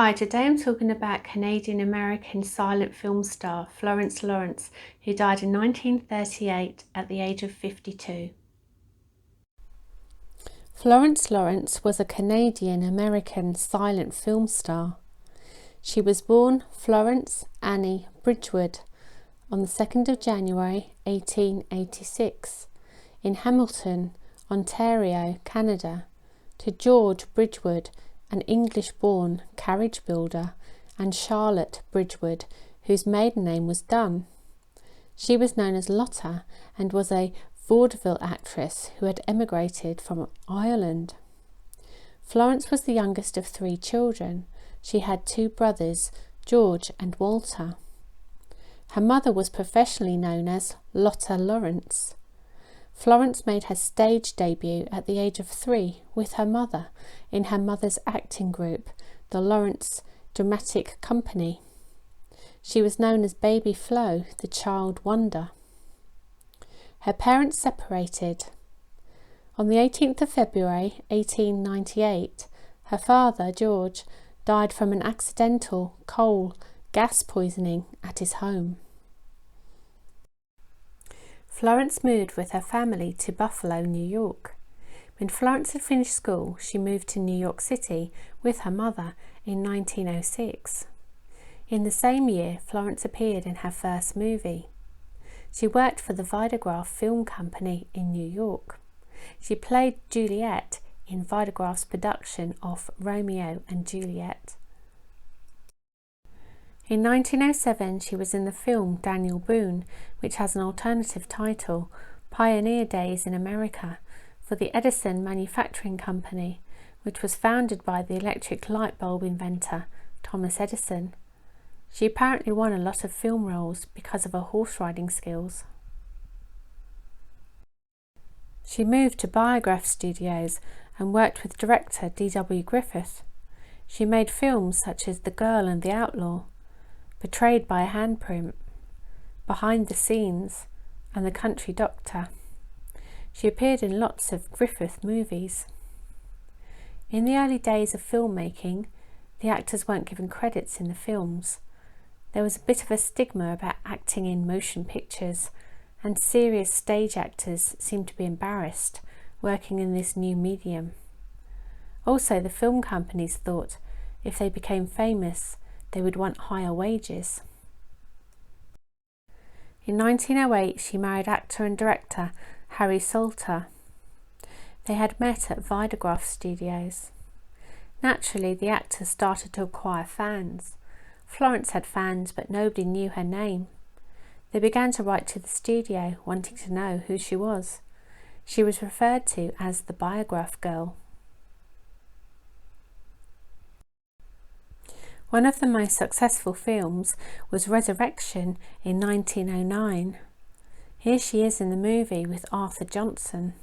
Hi, today I'm talking about Canadian-American silent film star Florence Lawrence, who died in 1938 at the age of 52. Florence Lawrence was a Canadian-American silent film star. She was born Florence Annie Bridgewood on the 2nd of January 1886 in Hamilton, Ontario, Canada, to George Bridgewood, an English-born carriage builder, and Charlotte Bridgewood, whose maiden name was Dunn. She was known as Lotta and was a vaudeville actress who had emigrated from Ireland. Florence was the youngest of 3 children. She had 2 brothers, George and Walter. Her mother was professionally known as Lotta Lawrence. Florence made her stage debut at the age of 3 with her mother in her mother's acting group, the Lawrence Dramatic Company. She was known as Baby Flo, the child wonder. Her parents separated. On the 18th of February 1898, her father, George, died from an accidental coal gas poisoning at his home. Florence moved with her family to Buffalo, New York. When Florence had finished school, she moved to New York City with her mother in 1906. In the same year, Florence appeared in her first movie. She worked for the Vitagraph Film Company in New York. She played Juliet in Vitagraph's production of Romeo and Juliet. In 1907, she was in the film Daniel Boone, which has an alternative title, Pioneer Days in America, for the Edison Manufacturing Company, which was founded by the electric light bulb inventor Thomas Edison. She apparently won a lot of film roles because of her horse riding skills. She moved to Biograph Studios and worked with director D.W.Griffith. She made films such as The Girl and the Outlaw, Betrayed by a Handprint, Behind the Scenes, and The Country Doctor. She appeared in lots of Griffith movies. In the early days of filmmaking, the actors weren't given credits in the films. There was a bit of a stigma about acting in motion pictures, and serious stage actors seemed to be embarrassed working in this new medium. Also, the film companies thought if they became famous, they would want higher wages. In 1908, she married actor and director Harry Salter. They had met at Vitagraph Studios. Naturally, the actor started to acquire fans. Florence had fans, but nobody knew her name. They began to write to the studio, wanting to know who she was. She was referred to as the Biograph Girl. One of the most successful films was Resurrection in 1909. Here she is in the movie with Arthur Johnson.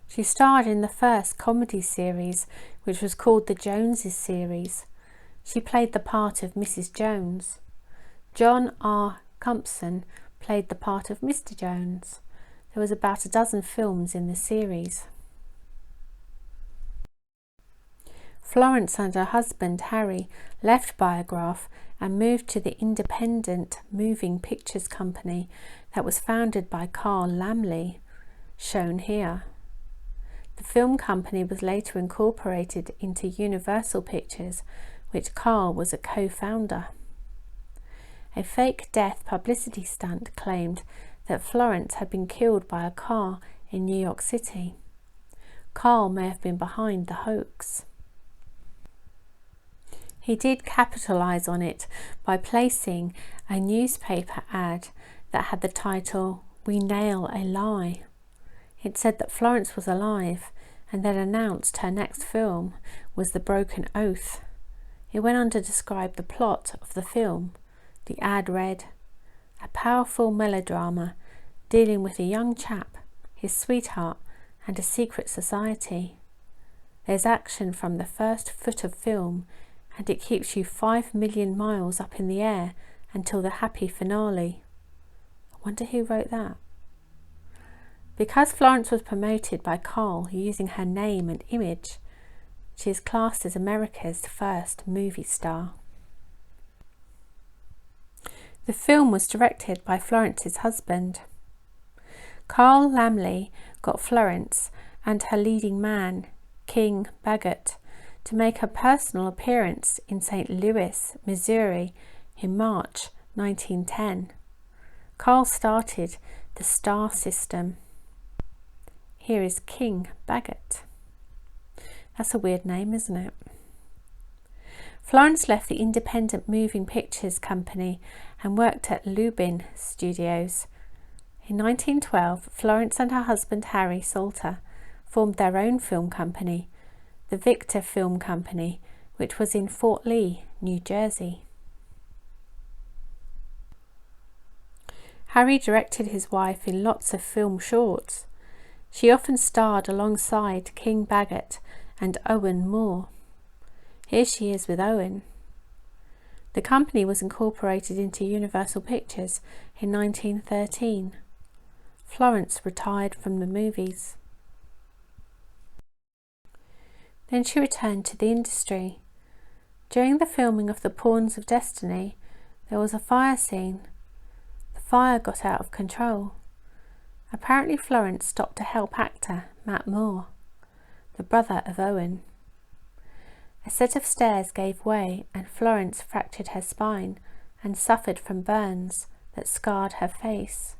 She starred in the first comedy series, which was called the Joneses series. She played the part of Mrs. Jones. John R. Compson played the part of Mr. Jones. There was about a dozen films in the series. Florence and her husband Harry left Biograph and moved to the independent moving pictures company that was founded by Carl Laemmle, shown here. The film company was later incorporated into Universal Pictures, which Carl was a co-founder. A fake death publicity stunt claimed that Florence had been killed by a car in New York City. Carl may have been behind the hoax. He did capitalise on it by placing a newspaper ad that had the title, "We Nail a Lie." It said that Florence was alive and then announced her next film was The Broken Oath. It went on to describe the plot of the film. The ad read, "A powerful melodrama dealing with a young chap, his sweetheart, and a secret society. There's action from the first foot of film, and it keeps you 5 million miles up in the air until the happy finale." I wonder who wrote that. Because Florence was promoted by Carl using her name and image, she is classed as America's first movie star. The film was directed by Florence's husband. Carl Laemmle got Florence and her leading man, King Baggett, to make a personal appearance in St. Louis, Missouri in March 1910. Carl started the star system. Here is King Baggett. That's a weird name, isn't it? Florence left the independent moving pictures company and worked at Lubin Studios. In 1912, Florence and her husband Harry Salter formed their own film company, the Victor Film Company, which was in Fort Lee, New Jersey. Harry directed his wife in lots of film shorts. She often starred alongside King Baggett and Owen Moore. Here she is with Owen. The company was incorporated into Universal Pictures in 1913. Florence retired from the movies. Then she returned to the industry. During the filming of The Pawns of Destiny, there was a fire scene. The fire got out of control. Apparently Florence stopped to help actor Matt Moore, the brother of Owen. A set of stairs gave way and Florence fractured her spine and suffered from burns that scarred her face.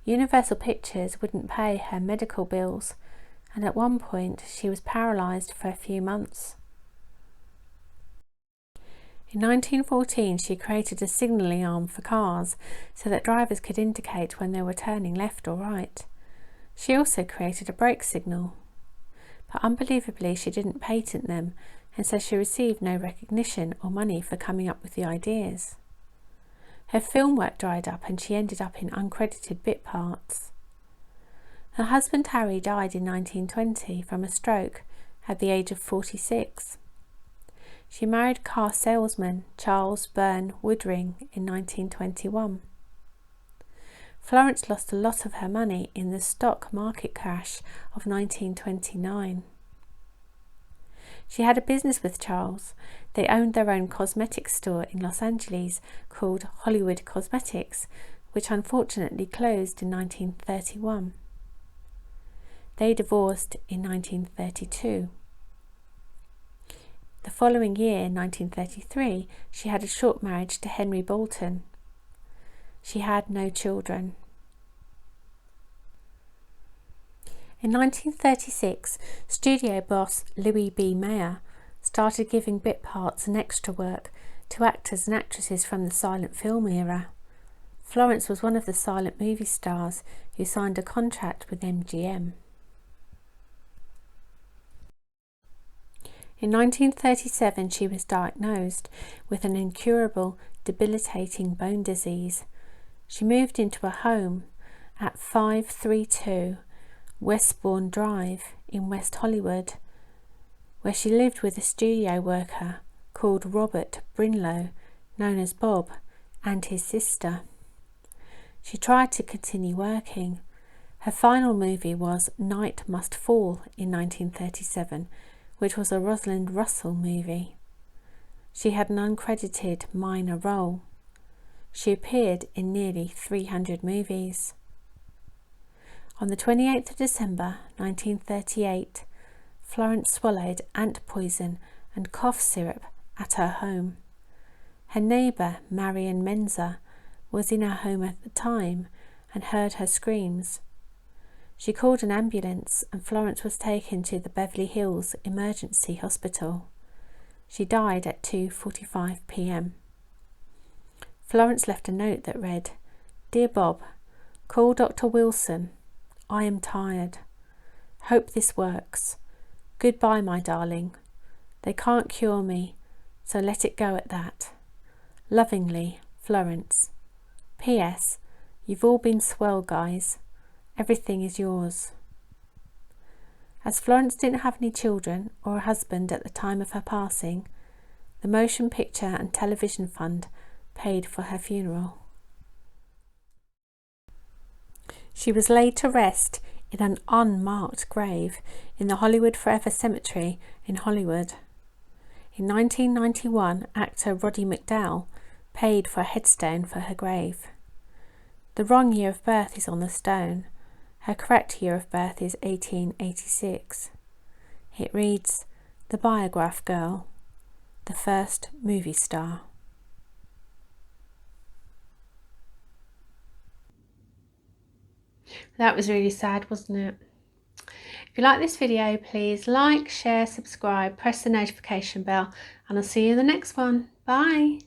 Universal Pictures wouldn't pay her medical bills, and at one point she was paralysed for a few months. In 1914 she created a signalling arm for cars so that drivers could indicate when they were turning left or right. She also created a brake signal. But unbelievably she didn't patent them, and so she received no recognition or money for coming up with the ideas. Her film work dried up and she ended up in uncredited bit parts. Her husband Harry died in 1920 from a stroke at the age of 46. She married car salesman Charles Byrne Woodring in 1921. Florence lost a lot of her money in the stock market crash of 1929. She had a business with Charles. They owned their own cosmetics store in Los Angeles called Hollywood Cosmetics, which unfortunately closed in 1931. They divorced in 1932. The following year, 1933, she had a short marriage to Henry Bolton. She had no children. In 1936, studio boss Louis B. Mayer started giving bit parts and extra work to actors and actresses from the silent film era. Florence was one of the silent movie stars who signed a contract with MGM. In 1937, she was diagnosed with an incurable, debilitating bone disease. She moved into a home at 532 Westbourne Drive in West Hollywood, where she lived with a studio worker called Robert Brinlow, known as Bob, and his sister. She tried to continue working. Her final movie was Night Must Fall in 1937, which was a Rosalind Russell movie. She had an uncredited minor role. She appeared in nearly 300 movies. On the 28th of December 1938, Florence swallowed ant poison and cough syrup at her home. Her neighbour, Marion Menzer, was in her home at the time and heard her screams. She called an ambulance and Florence was taken to the Beverly Hills Emergency Hospital. She died at 2:45 p.m. Florence left a note that read, "Dear Bob, call Dr. Wilson. I am tired. Hope this works. Goodbye, my darling. They can't cure me, so let it go at that. Lovingly, Florence. P.S. You've all been swell, guys. Everything is yours." As Florence didn't have any children or a husband at the time of her passing, the Motion Picture and Television Fund paid for her funeral. She was laid to rest in an unmarked grave in the Hollywood Forever Cemetery in Hollywood. In 1991, actor Roddy McDowall paid for a headstone for her grave. The wrong year of birth is on the stone. Her correct year of birth is 1886. It reads, "The Biograph Girl, the first movie star." That was really sad, wasn't it? If you like this video, please like, share, subscribe, press the notification bell, and I'll see you in the next one. Bye.